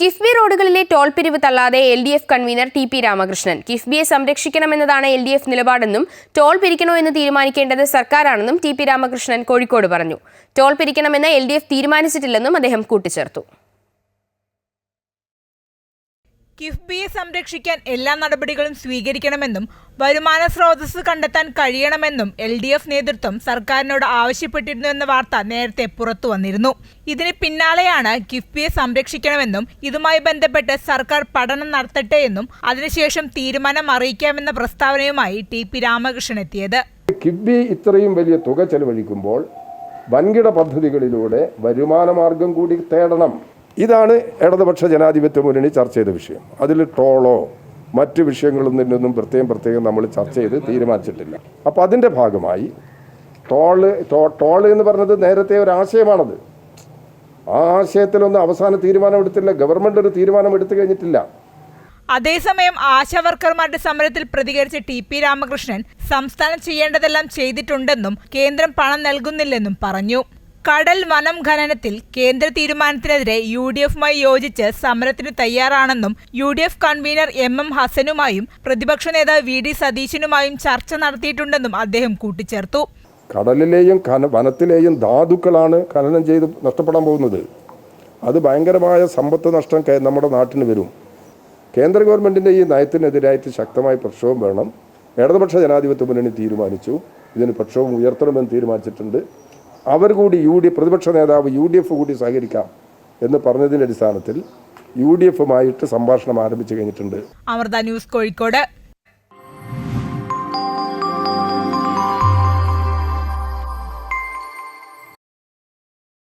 കിഫ്ബി റോഡുകളിലെ ടോൾ പിരിവ് തള്ളാതെ LDF കൺവീനർ TP രാമകൃഷ്ണൻ. കിഫ്ബിയെ സംരക്ഷിക്കണമെന്നതാണ് LDF നിലപാടെന്നും ടോൾ പിരിക്കണോ എന്ന് തീരുമാനിക്കേണ്ടത് സർക്കാരാണെന്നും TP രാമകൃഷ്ണൻ കോഴിക്കോട് പറഞ്ഞു. ടോൾ പിരിക്കണമെന്ന് LDF തീരുമാനിച്ചിട്ടില്ലെന്നും അദ്ദേഹം കൂട്ടിച്ചേർത്തു. കിഫ്ബിയെ സംരക്ഷിക്കാൻ എല്ലാ നടപടികളും സ്വീകരിക്കണമെന്നും വരുമാന സ്രോതസ് കണ്ടെത്താൻ കഴിയണമെന്നും LDF നേതൃത്വം സർക്കാരിനോട് ആവശ്യപ്പെട്ടിരുന്നു എന്ന വാർത്ത നേരത്തെ പുറത്തു വന്നിരുന്നു. ഇതിന് പിന്നാലെയാണ് കിഫ്ബിയെ സംരക്ഷിക്കണമെന്നും ഇതുമായി ബന്ധപ്പെട്ട് സർക്കാർ പഠനം നടത്തട്ടെയെന്നും അതിനുശേഷം തീരുമാനം അറിയിക്കാമെന്ന പ്രസ്താവനയുമായി TP രാമകൃഷ്ണൻ എത്തിയത്. കിഫ്ബി ഇത്രയും വലിയ തുക ചെലവഴിക്കുമ്പോൾ വൻകിട പദ്ധതികളിലൂടെ വരുമാന മാർഗം കൂടി തേടണം. ഇതാണ് ഇടതുപക്ഷ ജനാധിപത്യ മുന്നണി ചർച്ച ചെയ്ത വിഷയം. അതിൽ ടോളോ മറ്റ് വിഷയങ്ങളൊന്നും പ്രത്യേകം നമ്മൾ ചർച്ച ചെയ്ത് തീരുമാനിച്ചിട്ടില്ല. അപ്പോൾ അതിൻ്റെ ഭാഗമായി ടോള് എന്ന് പറഞ്ഞത് നേരത്തെ ഒരു ആശയമാണത്. ആ ആശയത്തിലൊന്നും അവസാന തീരുമാനമെടുത്തില്ല. ഗവൺമെൻറ് ഒരു തീരുമാനം എടുത്തു കഴിഞ്ഞിട്ടില്ല. അതേസമയം ആശാവർക്കർമാരുടെ സമരത്തിൽ പ്രതികരിച്ച TP രാമകൃഷ്ണൻ സംസ്ഥാനം ചെയ്യേണ്ടതെല്ലാം ചെയ്തിട്ടുണ്ടെന്നും കേന്ദ്രം പണം നൽകുന്നില്ലെന്നും പറഞ്ഞു. കടൽ വനം ഖനനത്തിൽ കേന്ദ്ര തീരുമാനത്തിനെതിരെ UDFുമായി യോജിച്ച് സമരത്തിന് തയ്യാറാണെന്നും UDF കൺവീനർ MM ഹസനുമായും പ്രതിപക്ഷ നേതാവ് VD സതീശനുമായും ചർച്ച നടത്തിയിട്ടുണ്ടെന്നും അദ്ദേഹം കൂട്ടിച്ചേർത്തു. കടലിലെയും വനത്തിലെയും ധാതുക്കളാണ് ഖനനം ചെയ്ത് നഷ്ടപ്പെടാൻ പോകുന്നത്. അത് ഭയങ്കരമായ സമ്പത്ത് നഷ്ടം നമ്മുടെ നാട്ടിന് വരും. കേന്ദ്ര ഗവൺമെൻറ്റിൻ്റെ ഈ നയത്തിനെതിരായിട്ട് ശക്തമായ പ്രക്ഷോഭം വേണം. ഇടതുപക്ഷ ജനാധിപത്യ മുന്നണി തീരുമാനിച്ചു. ഇതിന് പ്രക്ഷോഭം ഉയർത്തണമെന്ന് തീരുമാനിച്ചിട്ടുണ്ട്. അവർ കൂടി പ്രതിപക്ഷ നേതാവ് UDF കൂടി സഹകരിക്കാം എന്ന് പറഞ്ഞതിൻ്റെ അടിസ്ഥാനത്തിൽ UDFുമായിട്ട് സംഭാഷണം ആരംഭിച്ചു കഴിഞ്ഞിട്ടുണ്ട്. അമൃത ന്യൂസ് കോഴിക്കോട്.